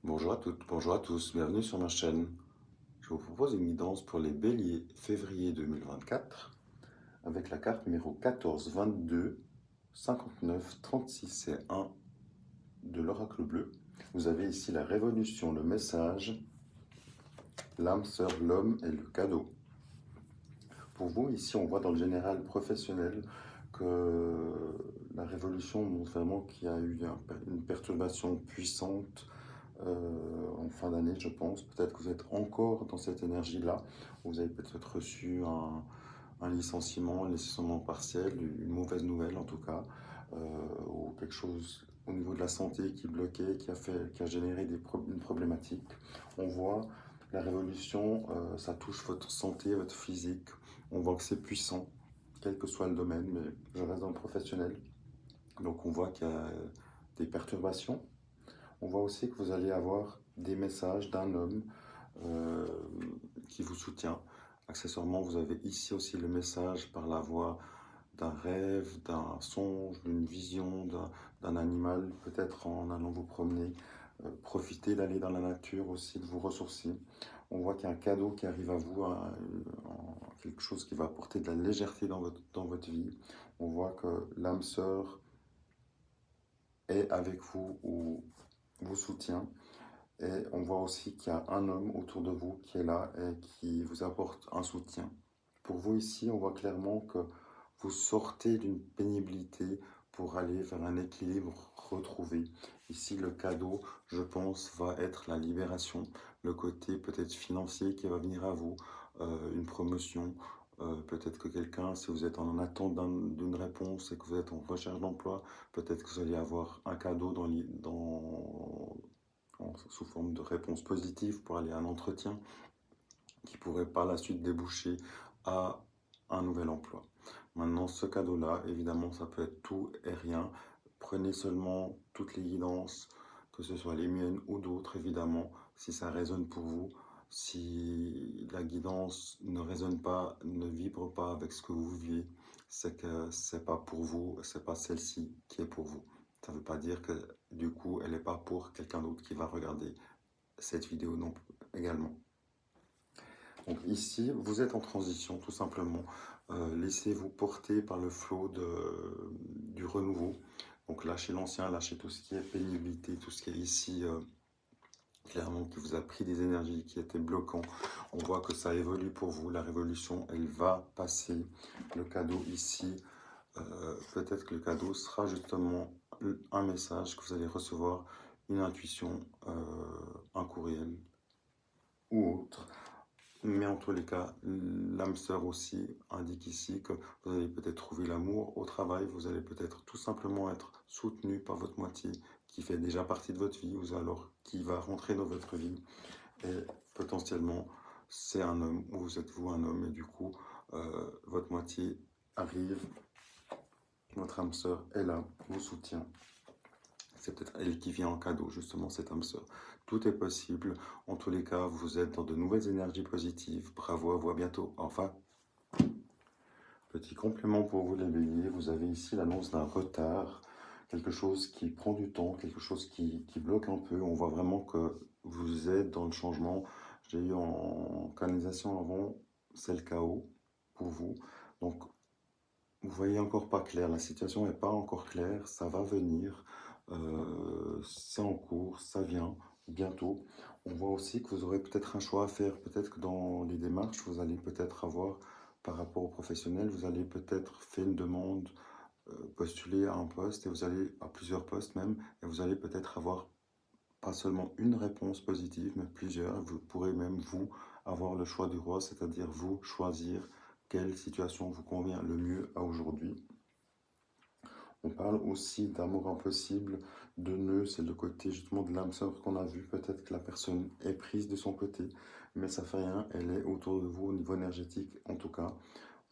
Bonjour à toutes, bonjour à tous, bienvenue sur ma chaîne. Je vous propose une guidance pour les béliers février 2024 avec la carte numéro 14, 22, 59, 36 et 1 de l'oracle bleu. Vous avez ici la révolution, le message, l'âme sœur, l'homme et le cadeau. Pour vous, ici, on voit dans le général professionnel que la révolution montre vraiment qu'il y a eu une perturbation puissante en fin d'année, je pense. Peut-être que vous êtes encore dans cette énergie-là. Vous avez peut-être reçu un licenciement partiel, une mauvaise nouvelle en tout cas, ou quelque chose au niveau de la santé qui bloquait, qui a généré une problématique. On voit la révolution, ça touche votre santé, votre physique. On voit que c'est puissant, quel que soit le domaine, mais je reste dans le professionnel. Donc on voit qu'il y a des perturbations. On voit aussi que vous allez avoir des messages d'un homme euh, qui vous soutient. Accessoirement, vous avez ici aussi le message par la voix d'un rêve, d'un songe, d'une vision, d'un animal, peut-être en allant vous promener. Profitez d'aller dans la nature aussi, de vous ressourcer. On voit qu'il y a un cadeau qui arrive à vous, quelque chose qui va apporter de la légèreté dans votre vie. On voit que l'âme sœur est avec vous ou vous soutient. Et on voit aussi qu'il y a un homme autour de vous qui est là et qui vous apporte un soutien. Pour vous ici, on voit clairement que vous sortez d'une pénibilité pour aller vers un équilibre retrouvé. Ici, le cadeau, je pense, va être la libération, le côté peut-être financier qui va venir à vous, une promotion. Peut-être que quelqu'un, si vous êtes en attente d'une réponse et que vous êtes en recherche d'emploi, peut-être que vous allez avoir un cadeau sous forme de réponse positive pour aller à un entretien qui pourrait par la suite déboucher à un nouvel emploi. Maintenant, ce cadeau-là, évidemment, ça peut être tout et rien. Prenez seulement toutes les guidances, que ce soit les miennes ou d'autres, évidemment, si ça résonne pour vous. Si la guidance ne résonne pas, ne vibre pas avec ce que vous vivez, c'est que c'est pas pour vous, c'est pas celle-ci qui est pour vous. Ça ne veut pas dire que du coup, elle n'est pas pour quelqu'un d'autre qui va regarder cette vidéo non plus, également. Donc ici, vous êtes en transition tout simplement. Laissez-vous porter par le flot du renouveau. Donc lâchez l'ancien, lâchez tout ce qui est pénibilité, tout ce qui est ici, clairement, qui vous a pris des énergies, qui étaient bloquants. On voit que ça évolue pour vous. La révolution, elle va passer. Le cadeau ici, peut-être que le cadeau sera justement un message que vous allez recevoir, une intuition, un courriel ou autre. Mais en tous les cas, l'âme sœur aussi indique ici que vous allez peut-être trouver l'amour au travail, vous allez peut-être tout simplement être soutenu par votre moitié qui fait déjà partie de votre vie, ou alors qui va rentrer dans votre vie. Et potentiellement, c'est un homme, ou vous êtes vous un homme, et du coup, votre moitié arrive, votre âme sœur est là, vous soutient. C'est peut-être elle qui vient en cadeau, justement, cette âme sœur. Tout est possible. En tous les cas, vous êtes dans de nouvelles énergies positives. Bravo, à vous, à bientôt. Enfin, petit complément pour vous les béliers, vous avez ici l'annonce d'un retard, quelque chose qui prend du temps, quelque chose qui bloque un peu. On voit vraiment que vous êtes dans le changement. J'ai eu en canalisation avant, c'est le chaos pour vous. Donc, vous voyez encore pas clair, la situation n'est pas encore claire, ça va venir, c'est en cours, ça vient bientôt. On voit aussi que vous aurez peut-être un choix à faire, peut-être que dans les démarches, vous allez peut-être avoir, par rapport aux professionnels, vous allez peut-être faire une demande, postuler à un poste, et vous allez, à plusieurs postes même, et vous allez peut-être avoir pas seulement une réponse positive, mais plusieurs. Vous pourrez même, vous, avoir le choix du roi, c'est-à-dire vous choisir quelle situation vous convient le mieux à aujourd'hui. On parle aussi d'amour impossible, de nœud, c'est le côté justement de l'âme sœur qu'on a vu. Peut-être que la personne est prise de son côté, mais ça fait rien, elle est autour de vous au niveau énergétique en tout cas.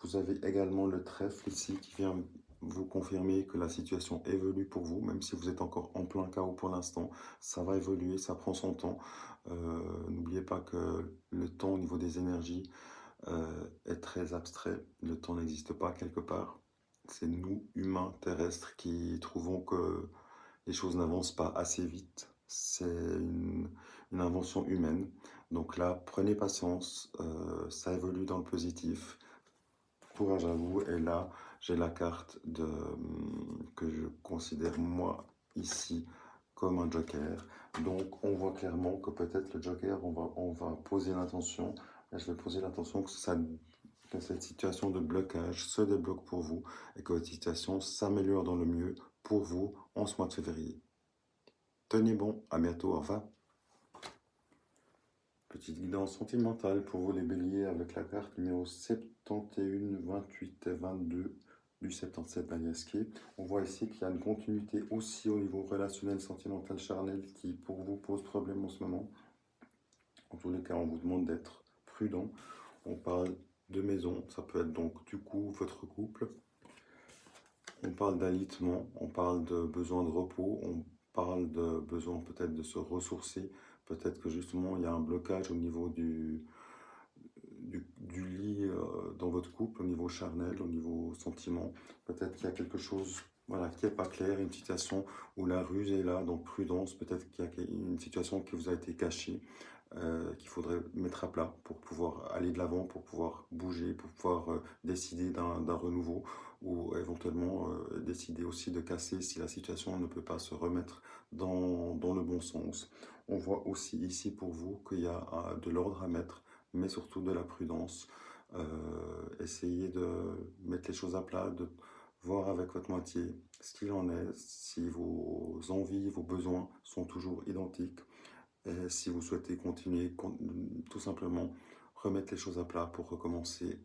Vous avez également le trèfle ici qui vient vous confirmer que la situation évolue pour vous, même si vous êtes encore en plein chaos pour l'instant. Ça va évoluer, ça prend son temps. N'oubliez pas que le temps au niveau des énergies est très abstrait. Le temps n'existe pas quelque part. C'est nous, humains terrestres, qui trouvons que les choses n'avancent pas assez vite. c'est une invention humaine. Donc là, prenez patience, ça évolue dans le positif. Courage à vous. Et là, j'ai la carte que je considère moi ici comme un joker. Donc on voit clairement que peut-être le joker, on va poser l'intention. Là, je vais poser l'intention que cette situation de blocage se débloque pour vous et que votre situation s'améliore dans le mieux pour vous en ce mois de février. Tenez bon, à bientôt, au revoir. Petite guidance sentimentale pour vous les béliers avec la carte numéro 71, 28 et 22 du 77 d'Aliaski. On voit ici qu'il y a une continuité aussi au niveau relationnel, sentimental, charnel qui pour vous pose problème en ce moment. En tous les cas, on vous demande d'être prudent. On parle de maison, ça peut être donc du coup votre couple. On parle d'alitement, on parle de besoin de repos, on parle de besoin peut-être de se ressourcer. Peut-être que justement il y a un blocage au niveau du lit dans votre couple, au niveau charnel, au niveau sentiment. Peut-être qu'il y a quelque chose voilà, qui n'est pas clair, une situation où la ruse est là, donc prudence. Peut-être qu'il y a une situation qui vous a été cachée, qu'il faudrait mettre à plat pour pouvoir aller de l'avant, pour pouvoir bouger, pour pouvoir décider d'un renouveau ou éventuellement décider aussi de casser si la situation ne peut pas se remettre dans le bon sens. On voit aussi ici pour vous qu'il y a de l'ordre à mettre, mais surtout de la prudence. Essayez de mettre les choses à plat, de voir avec votre moitié ce qu'il en est, si vos envies, vos besoins sont toujours identiques. Et si vous souhaitez continuer, tout simplement remettre les choses à plat pour recommencer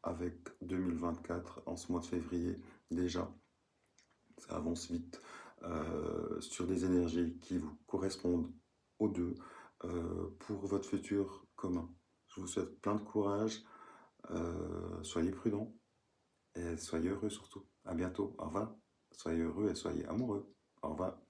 avec 2024 en ce mois de février déjà. Ça avance vite sur des énergies qui vous correspondent aux deux pour votre futur commun. Je vous souhaite plein de courage, soyez prudents et soyez heureux surtout. À bientôt, au revoir. Soyez heureux et soyez amoureux. Au revoir.